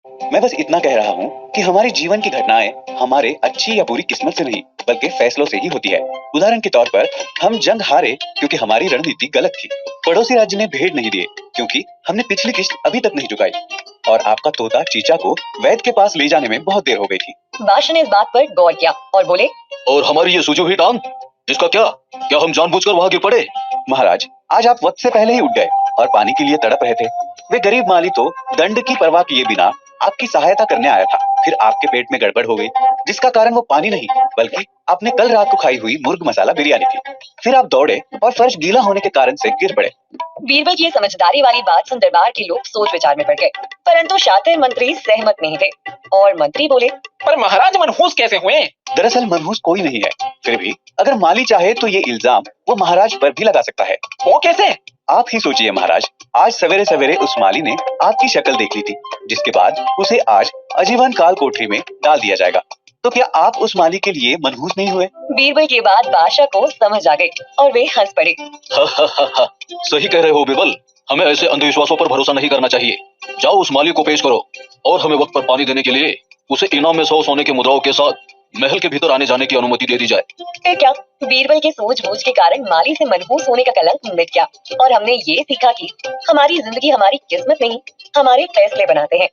मैं बस इतना कह रहा हूँ कि हमारे जीवन की घटनाएं हमारे अच्छी या बुरी किस्मत से नहीं बल्कि फैसलों से ही होती है। उदाहरण के तौर पर हम जंग हारे क्योंकि हमारी रणनीति गलत थी। पड़ोसी राज्य ने भेड़ नहीं दिए क्योंकि हमने पिछली किस्त अभी तक नहीं चुकाई। और आपका तोता चीचा को वैद्य के पास ले जाने में बहुत देर हो गई थी। बादशाह ने इस बात पर गौर किया और बोले, और हमारी ये सूजी हुई टांग, इसका क्या? क्या हम जानबूझकर वहां गिर पड़े? महाराज, आज आप वक्त से पहले ही उठ गए और पानी के लिए तड़प रहे थे। वे गरीब माली तो दंड की परवाह किए बिना आपकी सहायता करने आया था। फिर आपके पेट में गड़बड़ हो गई, जिसका कारण वो पानी नहीं बल्कि आपने कल रात को खाई हुई मुर्ग मसाला बिरयानी थी। फिर आप दौड़े और फर्श गीला होने के कारण से गिर पड़े। बीरबल की ये समझदारी वाली बात सुन दरबार के लोग सोच विचार में पड़ गए, परंतु शातिर मंत्री सहमत नहीं थे और मंत्री बोले, पर महाराज मनहूस कैसे हुए? दरअसल मनहूस कोई नहीं है। फिर भी अगर माली चाहे तो ये इल्जाम वो महाराज पर भी लगा सकता है। वो कैसे? आप ही सोचिए महाराज, आज सवेरे सवेरे उस माली ने आपकी शक्ल देख ली थी, जिसके बाद उसे आज आजीवन काल कोठरी में डाल दिया जाएगा। तो क्या आप उस माली के लिए मनहूस नहीं हुए? बीरबल की बात बादशाह को समझ आ गई और वे हंस पड़े। सही कह रहे हो बिरबल, हमें ऐसे अंधविश्वासों पर भरोसा नहीं करना चाहिए। जाओ उस माली को पेश करो और हमें वक्त पर पानी देने के लिए उसे इनाम में 100 सोने के मुद्राओं के साथ महल के भीतर आने जाने की अनुमति दे दी जाए। फिर क्या, बीरबल के सूझबूझ के कारण माली से मनहूस होने का कलंक मिट गया और हमने ये सीखा कि हमारी जिंदगी हमारी किस्मत नहीं, हमारे फैसले बनाते हैं।